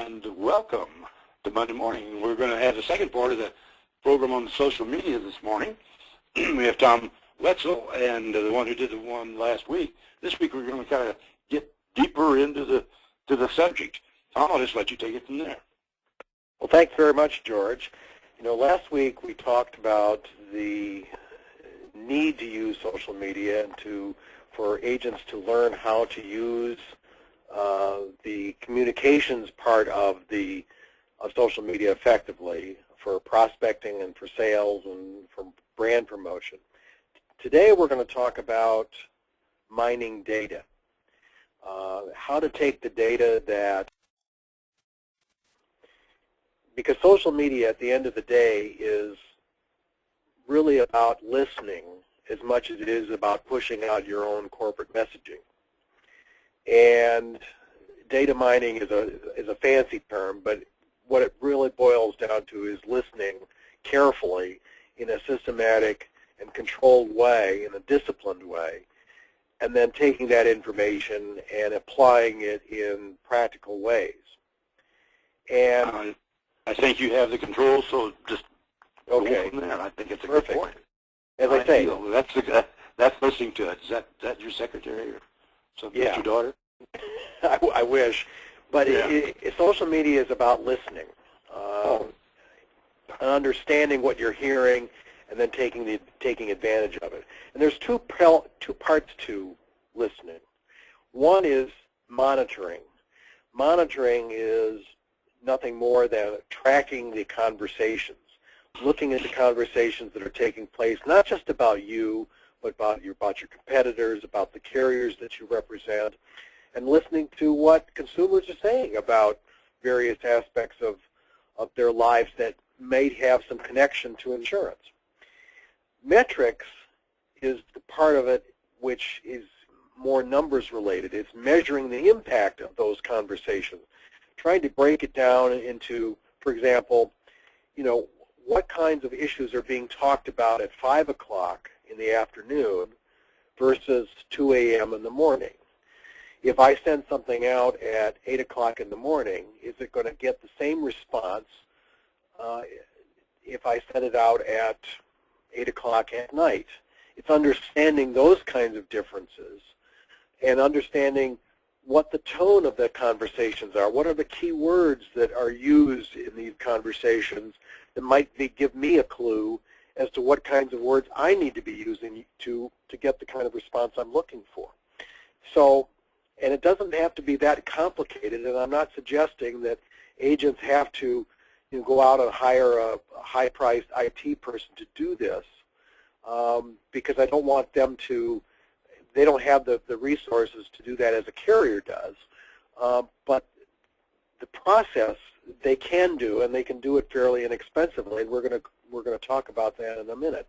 and welcome to Monday morning. We're going to have the second part of the program on social media this morning. We have Tom Wetzel and the one who did the one last week. This week we're going to kind of get deeper into the subject. Tom, I'll just let you take it from there. Well, thanks very much, George. You know, last week we talked about the need to use social media and for agents to learn how to use the communications part of social media effectively for prospecting and for sales and for brand promotion. Today we're going to talk about mining data, how to take the data because social media at the end of the day is really about listening as much as it is about pushing out your own corporate messaging. And data mining is a fancy term, but what it really boils down to is listening carefully in a systematic and controlled way, in a disciplined way, and then taking that information and applying it in practical ways. And I think you have the control, so just okay. Go from there. I think it's a Perfect. good point. As I say, that's listening to it. Is that your secretary or something? Yeah. Your daughter? I wish, but Yeah. Social media is about listening, understanding what you're hearing, and then taking advantage of it. And there's two parts to listening. One is monitoring. Monitoring is nothing more than tracking the conversations, looking at the conversations that are taking place, not just about you, but about your competitors, about the carriers that you represent, and listening to what consumers are saying about various aspects of their lives that may have some connection to insurance. Metrics is the part of it which is more numbers related. It's measuring the impact of those conversations, trying to break it down into, for example, what kinds of issues are being talked about at 5 o'clock in the afternoon versus 2 a.m. in the morning. If I send something out at 8 o'clock in the morning, is it going to get the same response if I send it out at 8 o'clock at night? It's understanding those kinds of differences and understanding what the tone of the conversations are. What are the key words that are used in these conversations that might give me a clue as to what kinds of words I need to be using to get the kind of response I'm looking for. So, and it doesn't have to be that complicated, and I'm not suggesting that agents have to go out and hire a high-priced IT person to do this, because I don't want them to, they don't have the resources to do that as a carrier does, but the process they can do, and they can do it fairly inexpensively, and we're going to talk about that in a minute.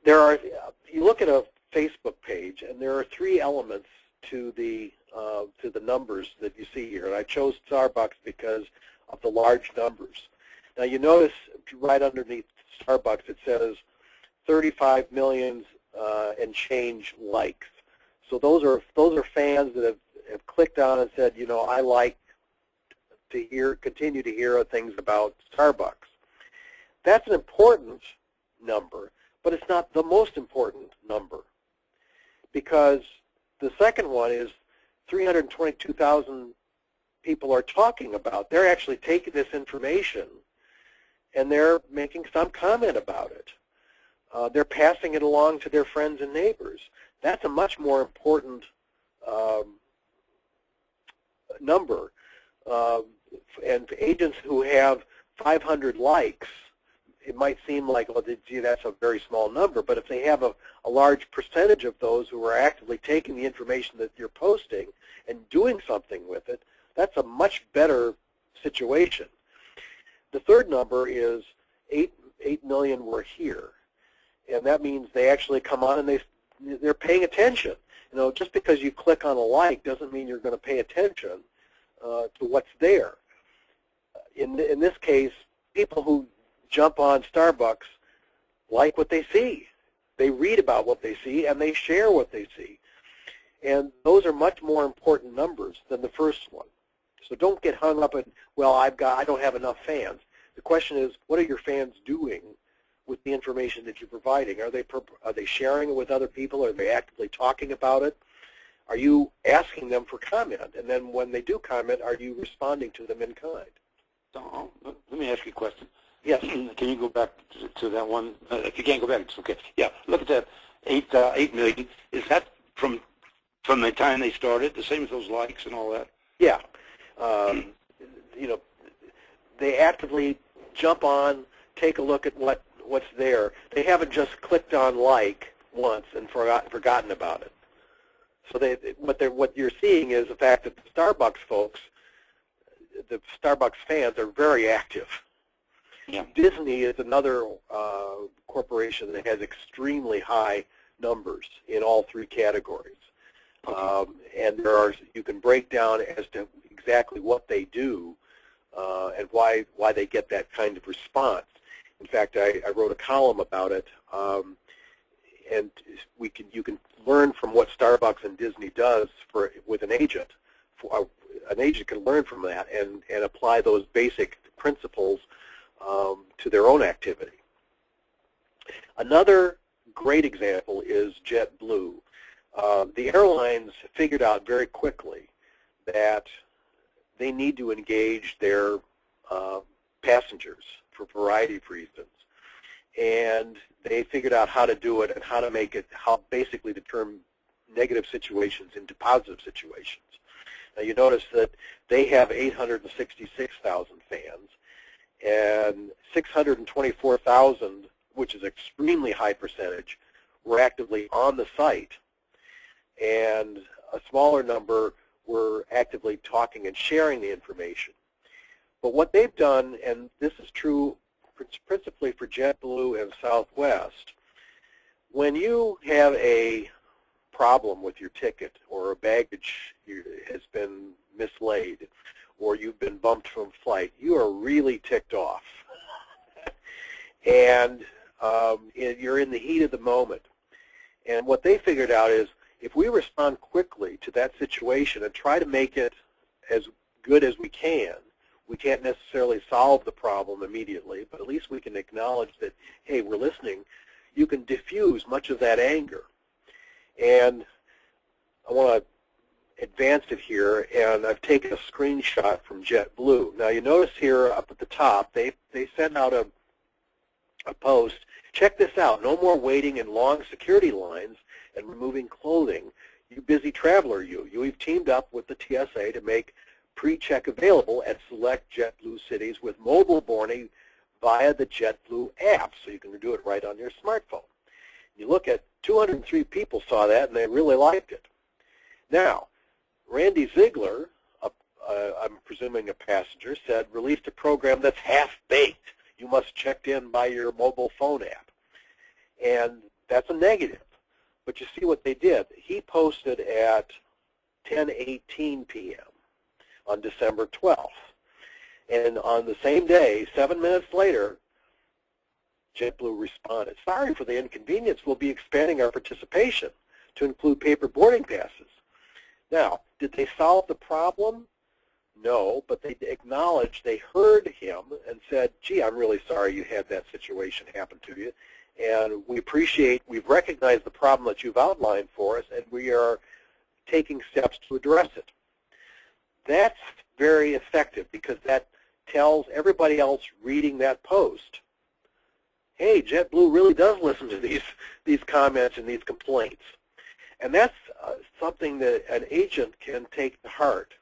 You look at a Facebook page, and there are 3 elements to the numbers that you see here, and I chose Starbucks because of the large numbers. Now you notice right underneath Starbucks it says 35 million and change likes. So those are fans that have clicked on and said, I like to continue to hear things about Starbucks. That's an important number, but it's not the most important number, because the second one is 322,000 people are talking about. They're actually taking this information and they're making some comment about it. They're passing it along to their friends and neighbors. That's a much more important number. And agents who have 500 likes, it might seem like, well, gee, that's a very small number, but if they have a large percentage of those who are actively taking the information that you're posting and doing something with it, that's a much better situation. The third number is 8 million were here, and that means they actually come on and they're paying attention. Just because you click on a like doesn't mean you're going to pay attention to what's there. In this case, people who jump on Starbucks like what they see. They read about what they see and they share what they see. And those are much more important numbers than the first one. So don't get hung up in, well, I don't have enough fans. The question is, what are your fans doing with the information that you're providing? Are they sharing it with other people? Are they actively talking about it? Are you asking them for comment? And then when they do comment, are you responding to them in kind? So, let me ask you a question. Yes. Can you go back to that one? If you can't go back, it's okay. Yeah, look at that 8 million. Is that from the time they started, the same as those likes and all that? Yeah. You know, they actively jump on, take a look at what's there. They haven't just clicked on like once and forgotten about it. So what you're seeing is the fact that the Starbucks folks, the Starbucks fans, are very active. Yeah. Disney is another corporation that has extremely high numbers in all three categories. Okay. And you can break down as to exactly what they do and why they get that kind of response. In fact, I wrote a column about it, and you can learn from what Starbucks and Disney does with an agent. An agent can learn from that and apply those basic principles to their own activity. Another great example is JetBlue. The airlines figured out very quickly that they need to engage their passengers for a variety of reasons. And they figured out how to do it and how basically to turn negative situations into positive situations. Now you notice that they have 866,000 fans, and 624,000, which is an extremely high percentage, were actively on the site, and a smaller number were actively talking and sharing the information. But what they've done, and this is true principally for JetBlue and Southwest, when you have a problem with your ticket or a baggage has been mislaid or you've been bumped from flight, you are really ticked off. And you're in the heat of the moment. And what they figured out is if we respond quickly to that situation and try to make it as good as we can't necessarily solve the problem immediately, but at least we can acknowledge that, hey, we're listening. You can diffuse much of that anger. And I want to advance it here, and I've taken a screenshot from JetBlue. Now you notice here up at the top, they sent out a post. Check this out. No more waiting in long security lines and removing clothing. You busy traveler, you. We've teamed up with the TSA to make pre-check available at select JetBlue cities with mobile boarding via the JetBlue app, so you can do it right on your smartphone. You look at 203 people saw that, and they really liked it. Now, Randy Ziegler, I'm presuming a passenger, said, released a program that's half-baked. You must check in by your mobile phone app. And that's a negative. But you see what they did. He posted at 10:18 p.m. on December 12th. And on the same day, 7 minutes later, JetBlue responded, sorry for the inconvenience. We'll be expanding our participation to include paper boarding passes. Now, did they solve the problem? No, but they acknowledged, they heard him and said, gee, I'm really sorry you had that situation happen to you. And we've recognized the problem that you've outlined for us, and we are taking steps to address it. That's very effective because that tells everybody else reading that post, hey, JetBlue really does listen to these comments and these complaints. And that's something that an agent can take to heart.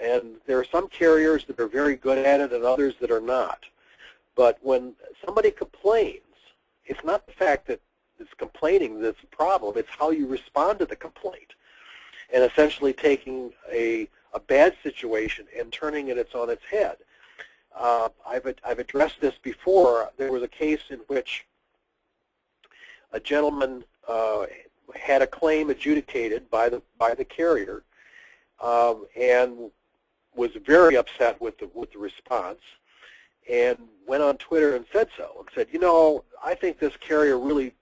And there are some carriers that are very good at it and others that are not. But when somebody complains, it's not the fact that it's complaining that's the problem, it's how you respond to the complaint. And essentially taking a bad situation and turning it on its head. I've addressed this before. There was a case in which a gentleman had a claim adjudicated by the carrier and was very upset with the response and went on Twitter and said so and said, you know, I think this carrier really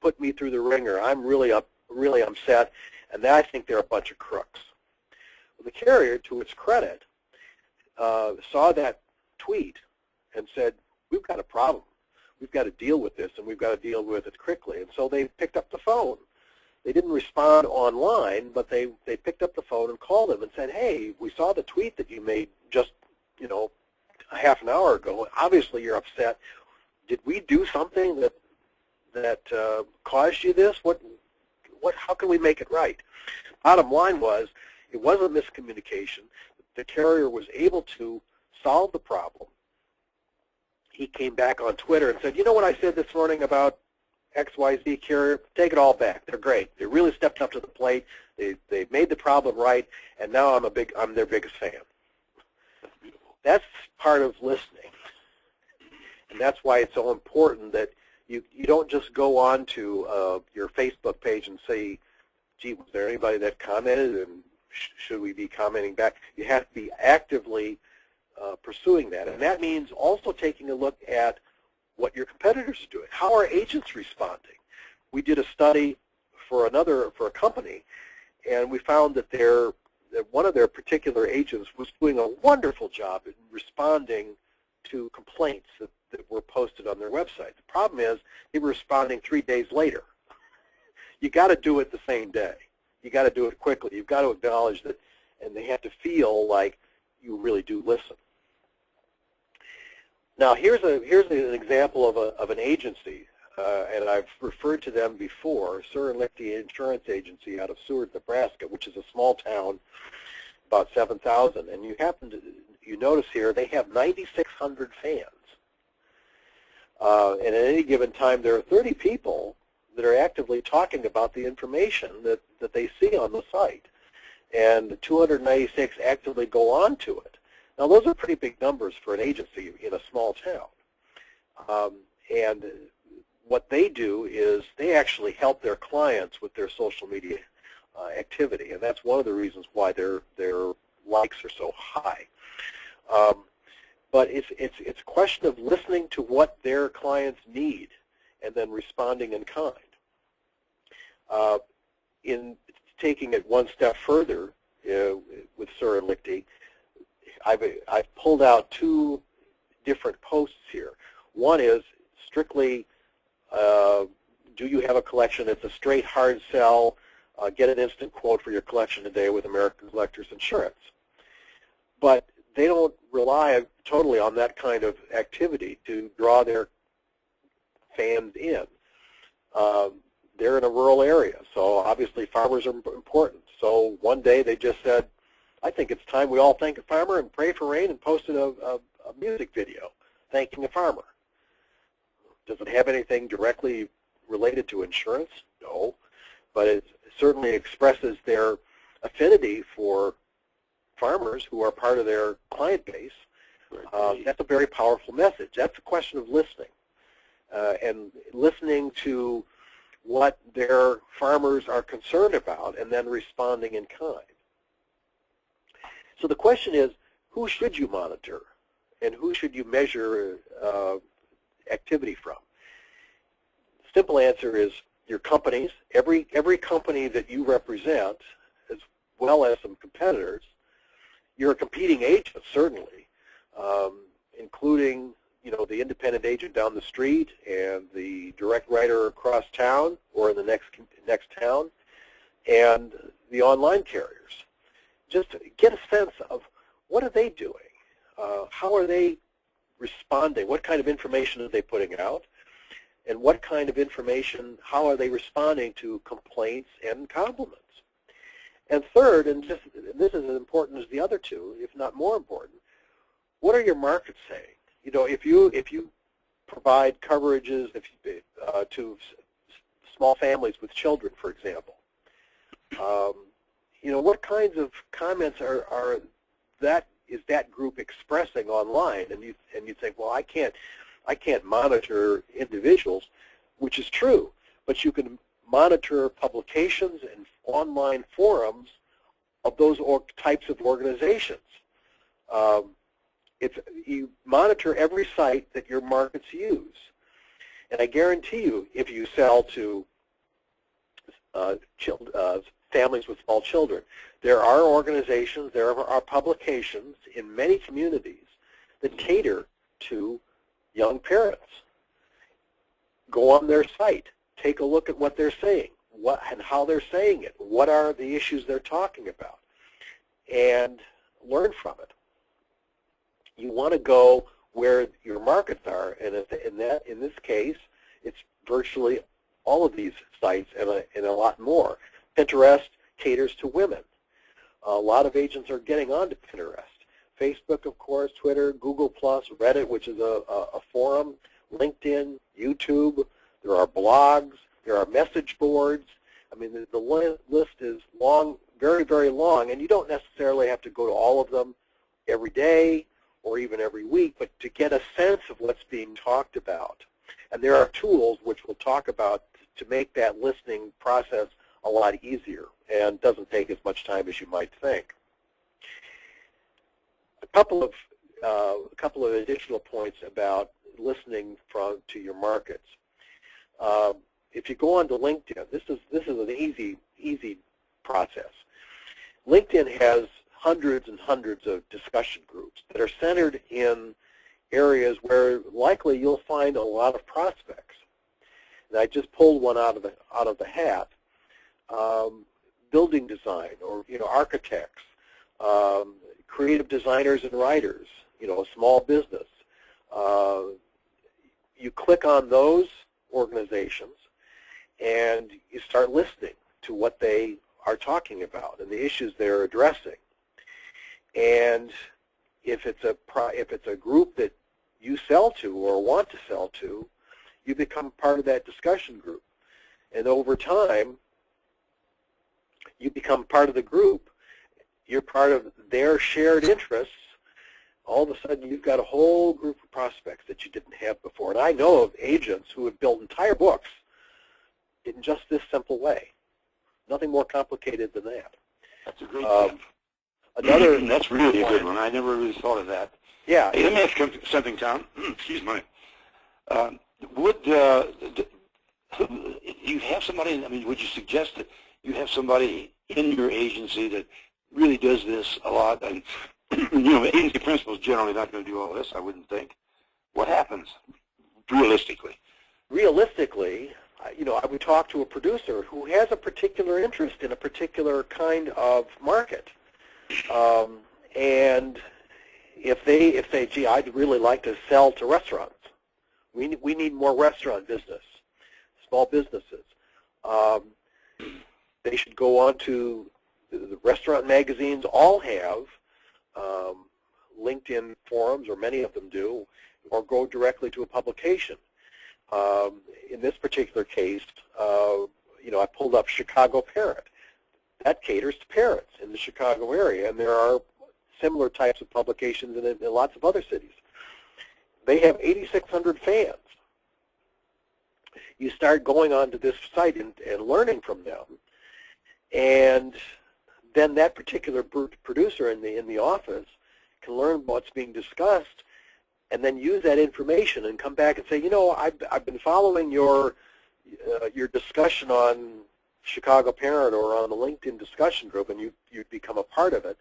put me through the ringer. I'm really really upset, and I think they're a bunch of crooks. Well, the carrier, to its credit, saw that tweet and said, we've got a problem. We've got to deal with this, and we've got to deal with it quickly. And so they picked up the phone. They didn't respond online, but they picked up the phone and called him and said, hey, we saw the tweet that you made just, a half an hour ago. Obviously, you're upset. Did we do something that caused you this? How can we make it right? Bottom line was, it wasn't miscommunication. The carrier was able to solve the problem. He came back on Twitter and said, you know what I said this morning about XYZ carrier? Take it all back. They're great. They really stepped up to the plate. They made the problem right, and now I'm their biggest fan. That's part of listening, and that's why it's so important that you don't just go on to your Facebook page and say, gee, was there anybody that commented, and should we be commenting back? You have to be actively pursuing that, and that means also taking a look at what your competitors are doing. How are agents responding? We did a study for a company, and we found that one of their particular agents was doing a wonderful job in responding to complaints that were posted on their website. The problem is they were responding 3 days later. You got to do it the same day. You got to do it quickly. You've got to acknowledge that, and they have to feel like you really do listen. Now, here's an example of an agency, and I've referred to them before, Suhr & Lichty Insurance Agency out of Seward, Nebraska, which is a small town, about 7,000. And you notice here they have 9,600 fans. And at any given time, there are 30 people that are actively talking about the information that they see on the site. And 296 actively go on to it. Now, those are pretty big numbers for an agency in a small town. And what they do is they actually help their clients with their social media activity, and that's one of the reasons why their likes are so high. But it's a question of listening to what their clients need and then responding in kind. In taking it one step further with Suhr & Lichty, I've pulled out two different posts here. One is strictly, do you have a collection? It's a straight hard sell. Get an instant quote for your collection today with American Collectors Insurance. But they don't rely totally on that kind of activity to draw their fans in. They're in a rural area, so obviously farmers are important. So one day they just said, I think it's time we all thank a farmer and pray for rain, and posted a music video thanking a farmer. Does it have anything directly related to insurance? No, but it certainly expresses their affinity for farmers who are part of their client base. That's a very powerful message. That's a question of listening, and listening to what their farmers are concerned about and then responding in kind. So the question is, who should you monitor and who should you measure activity from? Simple answer is your companies. Every company that you represent, as well as some competitors. Your competing agents, certainly, including the independent agent down the street and the direct writer across town or in the next town, and the online carriers. Just get a sense of what are they doing, how are they responding, what kind of information are they putting out, and what kind of information, how are they responding to complaints and compliments. And third, and this is as important as the other two, if not more important, what are your markets saying? If you provide coverages to small families with children, for example, what kinds of comments is that group expressing online? And you think, well, I can't monitor individuals, which is true, but you can monitor publications and online forums of those types of organizations. You monitor every site that your markets use. And I guarantee you, if you sell to families with small children. There are organizations, there are publications in many communities that cater to young parents. Go on their site, take a look at what they're saying, and how they're saying it, what are the issues they're talking about, and learn from it. You want to go where your markets are, and in this case, it's virtually all of these sites and a lot more. Pinterest caters to women. A lot of agents are getting onto Pinterest. Facebook, of course, Twitter, Google+, Reddit, which is a forum, LinkedIn, YouTube. There are blogs. There are message boards. I mean, the list is long, very, very long, and you don't necessarily have to go to all of them every day or even every week, but to get a sense of what's being talked about. And there are tools which we'll talk about to make that listening process a lot easier and doesn't take as much time as you might think. A couple of additional points about listening to your markets. If you go onto LinkedIn, this is an easy process. LinkedIn has hundreds and hundreds of discussion groups that are centered in areas where likely you'll find a lot of prospects. And I just pulled one out of the hat. Building design, or architects, creative designers and writers, small business. You click on those organizations and you start listening to what they are talking about and the issues they're addressing. And if it's a group that you sell to or want to sell to, you become part of that discussion group. And over time, you become part of the group. You're part of their shared interests. All of a sudden, you've got a whole group of prospects that you didn't have before. And I know of agents who have built entire books in just this simple way. Nothing more complicated than that. That's a great tip. That's really a good one. I never really thought of that. Yeah. Hey, let me ask you something, Tom. Excuse me. Would you have somebody? I mean, would you suggest that you have somebody in your agency that really does this a lot? And agency principals generally not going to do all this, I wouldn't think. What happens realistically? Realistically, I would talk to a producer who has a particular interest in a particular kind of market. And if they say, gee, I'd really like to sell to restaurants. We need more restaurant business, small businesses. They should go on to the restaurant magazines. All have LinkedIn forums, or many of them do, or go directly to a publication. In this particular case, I pulled up Chicago Parent. That caters to parents in the Chicago area, and there are similar types of publications in lots of other cities. They have 8,600 fans. You start going onto this site and learning from them, and then that particular producer in the office can learn what's being discussed, and then use that information and come back and say, I've been following your discussion on Chicago Parent or on the LinkedIn discussion group, and you've become a part of it.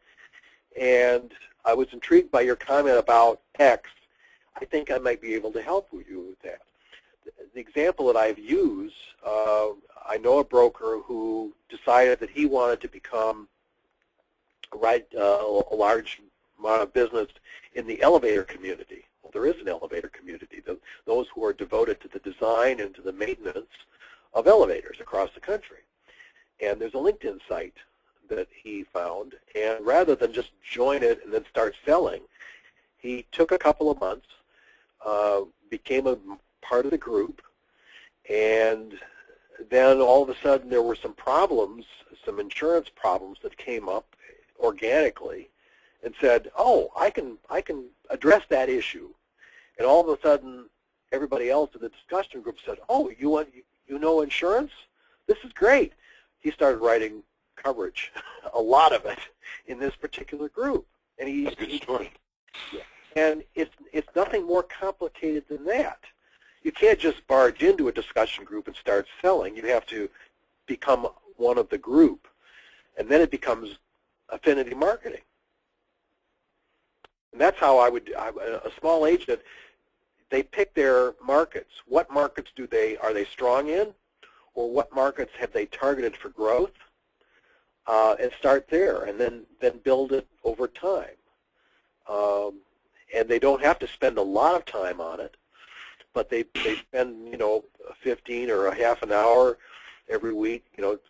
And I was intrigued by your comment about X. I think I might be able to help you with that. The example that I've used, I know a broker who decided that he wanted to become a large amount of business in the elevator community. Well, there is an elevator community, those who are devoted to the design and to the maintenance of elevators across the country. And there's a LinkedIn site that he found, and rather than just join it and then start selling, he took a couple of months, became a part of the group, and then all of a sudden there were some problems, some insurance problems that came up organically, and said, oh, I can address that issue. And all of a sudden everybody else in the discussion group said, oh, you know insurance? This is great. He started writing coverage, a lot of it, in this particular group. And That's a good story. Yeah. And it's nothing more complicated than that. You can't just barge into a discussion group and start selling. You have to become one of the group, and then it becomes affinity marketing. And that's how a small agent, they pick their markets. What markets are they strong in, or what markets have they targeted for growth, and start there, and then build it over time. And they don't have to spend a lot of time on it, but they spend 15 or a half an hour every week,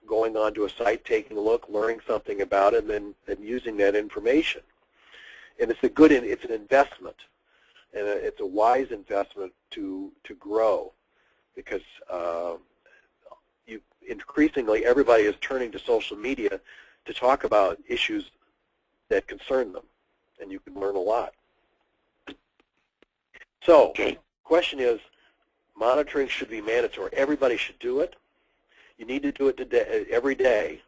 going onto a site, taking a look, learning something about it, and then using that information. And it's an investment, and it's a wise investment to grow, because increasingly everybody is turning to social media to talk about issues that concern them, and you can learn a lot. So, question is, monitoring should be mandatory. Everybody should do it. You need to do it every day.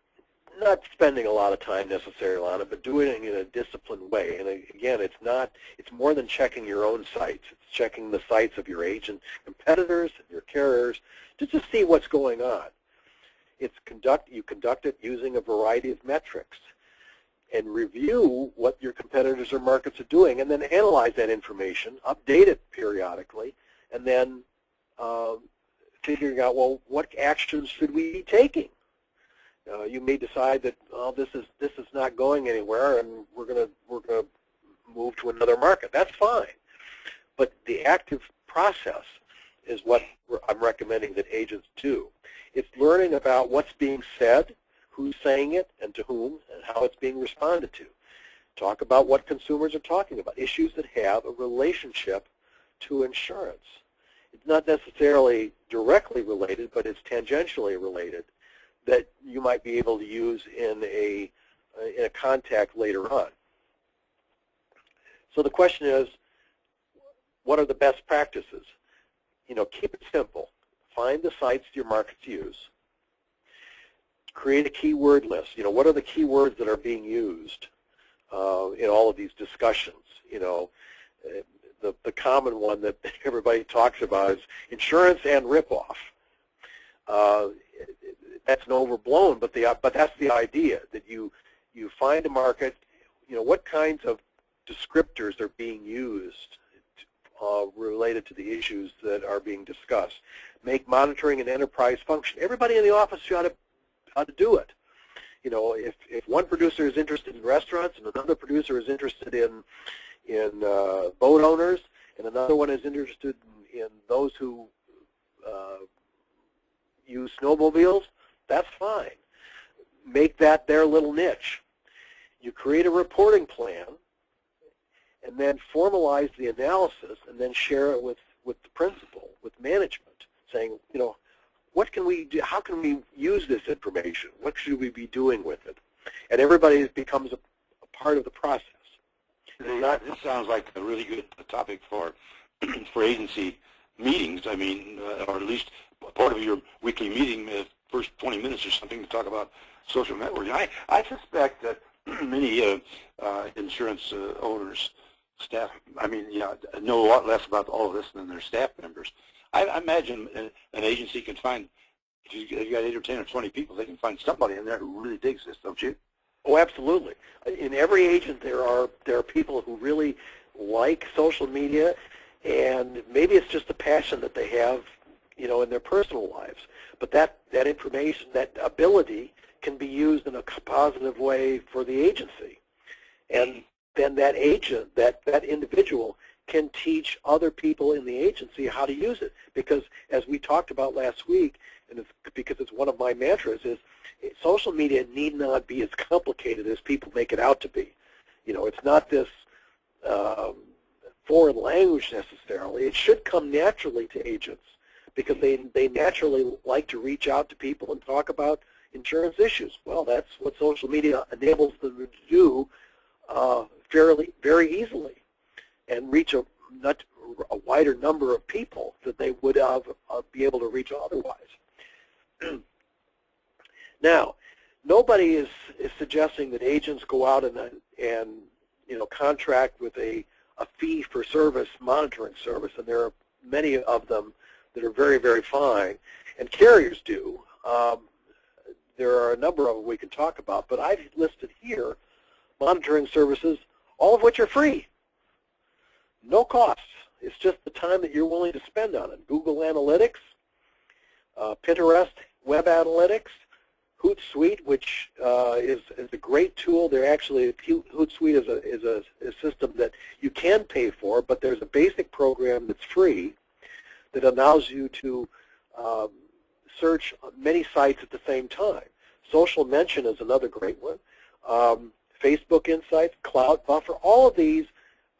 Not spending a lot of time necessarily on it, but doing it in a disciplined way. And again, it's more than checking your own sites. It's checking the sites of your agent competitors and your carriers just to see what's going on. You conduct it using a variety of metrics, and review what your competitors or markets are doing, and then analyze that information, update it periodically, and then figuring out, well, what actions should we be taking? You may decide that, oh, this is not going anywhere, and we're gonna move to another market. That's fine, but the active process is what I'm recommending that agents do. It's learning about what's being said, who's saying it, and to whom, and how it's being responded to. Talk about what consumers are talking about, issues that have a relationship to insurance. It's not necessarily directly related, but it's tangentially related, that you might be able to use in a contact later on. So the question is, what are the best practices? Keep it simple. Find the sites your markets use. Create a keyword list. What are the keywords that are being used in all of these discussions? The common one that everybody talks about is insurance and ripoff. That's an overblown, but that's the idea, that you find a market. What kinds of descriptors are being used related to the issues that are being discussed. Make monitoring an enterprise function. Everybody in the office ought to do it. If one producer is interested in restaurants and another producer is interested in boat owners and another one is interested in those who use snowmobiles, that's fine. Make that their little niche. You create a reporting plan and then formalize the analysis and then share it with the principal, with management, saying, what can we do? How can we use this information? What should we be doing with it? And everybody becomes a part of the process. This sounds like a really good topic for agency meetings. I mean, or at least part of your weekly meeting, first 20 minutes or something, to talk about social networking. I suspect that many insurance owners, staff, know a lot less about all of this than their staff members. I imagine an agency can find, if you got 8 or 10 or 20 people, they can find somebody in there who really digs this, don't you? Oh, absolutely. In every agent, there are people who really like social media, and maybe it's just a passion that they have, in their personal lives. But that information, that ability, can be used in a positive way for the agency, and then that agent, that individual, can teach other people in the agency how to use it. Because as we talked about last week, and because it's one of my mantras, is social media need not be as complicated as people make it out to be. It's not this foreign language necessarily. It should come naturally to agents, because they naturally like to reach out to people and talk about insurance issues. Well, that's what social media enables them to do very easily, and reach a wider number of people that they would be able to reach otherwise. Now, nobody is suggesting that agents go out and contract with a fee-for-service monitoring service, and there are many of them that are very, very fine, and carriers do. there are a number of them we can talk about, but I've listed here monitoring services, all of which are free. No costs. It's just the time that you're willing to spend on it. Google Analytics, Pinterest, Web Analytics, Hootsuite, which is a great tool. They're actually, Hootsuite is a system that you can pay for, but there's a basic program that's free that allows you to search many sites at the same time. Social Mention is another great one. Facebook Insights, Cloud Buffer, all of these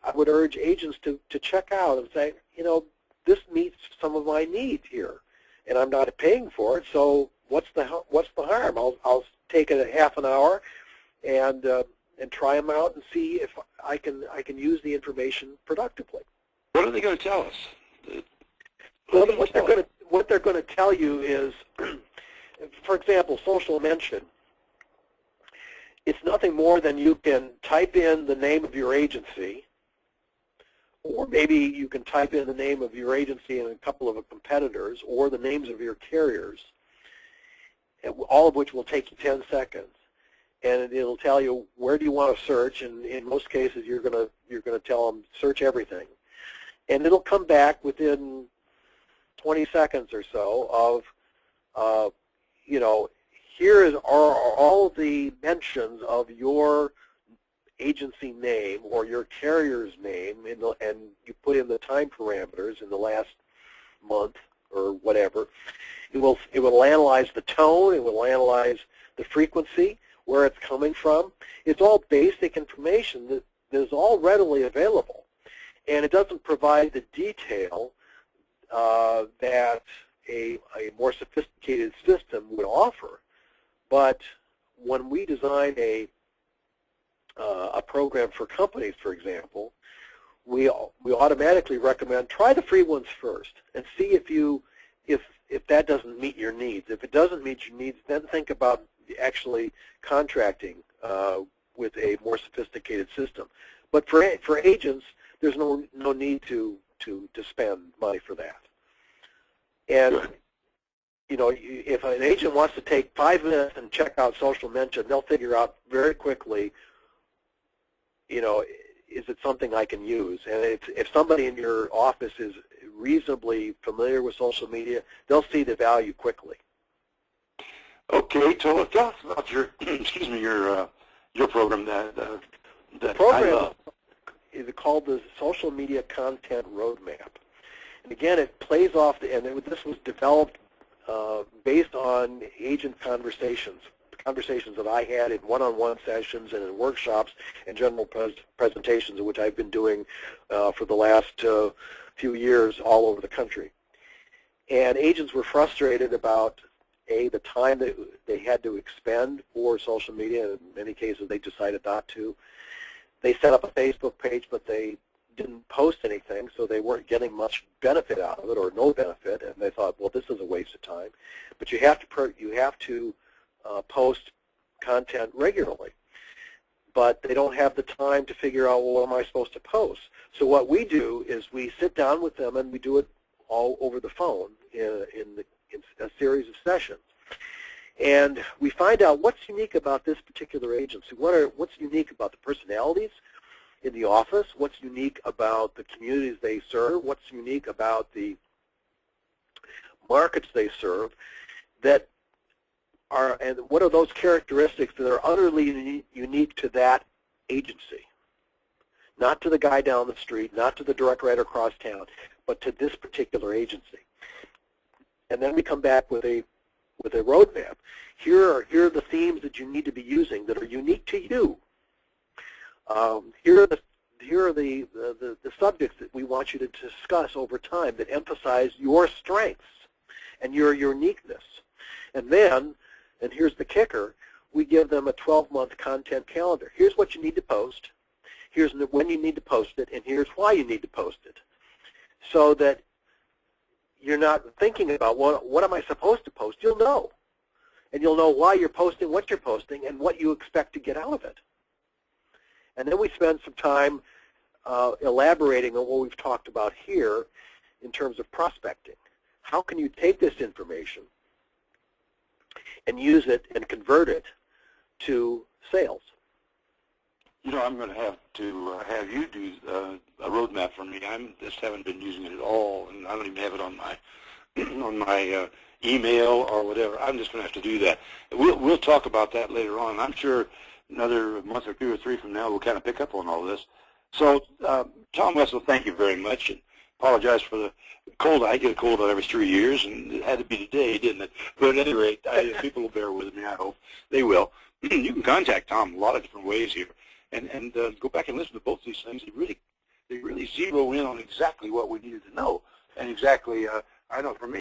I would urge agents to check out and say, you know, this meets some of my needs here, and I'm not paying for it, so what's the harm? I'll take it a half an hour and try them out and see if I can use the information productively. What are they going to tell us? Well, what they're going to tell you is, for example, Social Mention. It's nothing more than you can type in the name of your agency, or maybe you can type in the name of your agency and a couple of competitors, or the names of your carriers, all of which will take you 10 seconds. And it'll tell you where do you want to search, and in most cases you're going to tell them search everything. And it'll come back within 20 seconds or so of, you know, here are all the mentions of your agency name or your carrier's name, and you put in the time parameters in the last month or whatever. It will analyze the tone. It will analyze the frequency, where it's coming from. It's all basic information that is all readily available, and it doesn't provide the detail that a more sophisticated system would offer. But when we design a program for companies, for example, we automatically recommend try the free ones first and see if that doesn't meet your needs. If it doesn't meet your needs, then think about actually contracting with a more sophisticated system. But for agents, there's no need to spend money for that. And you know, if an agent wants to take 5 minutes and check out Social Mention, they'll figure out very quickly, you know, is it something I can use? And if somebody in your office is reasonably familiar with social media, they'll see the value quickly. Okay, tell us about your excuse me, your program that program is called the Social Media Content Roadmap. And again, it plays off this was developed based on agent conversations that I had in one-on-one sessions and in workshops and general presentations, which I've been doing for the last few years all over the country. And agents were frustrated about the time that they had to expend for social media. In many cases, they decided not to. They set up a Facebook page, but they didn't post anything, so they weren't getting much benefit out of it, or no benefit, and they thought, well, this is a waste of time. But you have to post content regularly. But they don't have the time to figure out, well, what am I supposed to post? So what we do is we sit down with them, and we do it all over the phone in a series of sessions. And we find out what's unique about this particular agency, what's unique about the personalities in the office, what's unique about the communities they serve, what's unique about the markets they serve, and what are those characteristics that are utterly unique to that agency, not to the guy down the street, not to the director right across town, but to this particular agency. And then we come back with a roadmap. Here are the themes that you need to be using that are unique to you. Here are the subjects that we want you to discuss over time that emphasize your strengths and your uniqueness. And then, and here's the kicker, we give them a 12-month content calendar. Here's what you need to post. Here's when you need to post it, and here's why you need to post it. So that you're not thinking about, what am I supposed to post? You'll know. And you'll know why you're posting, what you're posting, and what you expect to get out of it. And then we spend some time elaborating on what we've talked about here in terms of prospecting. How can you take this information and use it and convert it to sales. You know, I'm going to have you do a roadmap for me. I just haven't been using it at all, and I don't even have it on my on my email or whatever. I'm just going to have to do that. We'll talk about that later on. I'm sure another month or 2 or 3 from now we'll kind of pick up on all this. So, Tom Wetzel, thank you very much, and apologize for the cold. I get a cold every 3 years, and it had to be today, didn't it? But at any rate, people will bear with me. I hope they will. You can contact Tom a lot of different ways here, and go back and listen to both these things. They really zero in on exactly what we needed to know, and exactly. I know for me.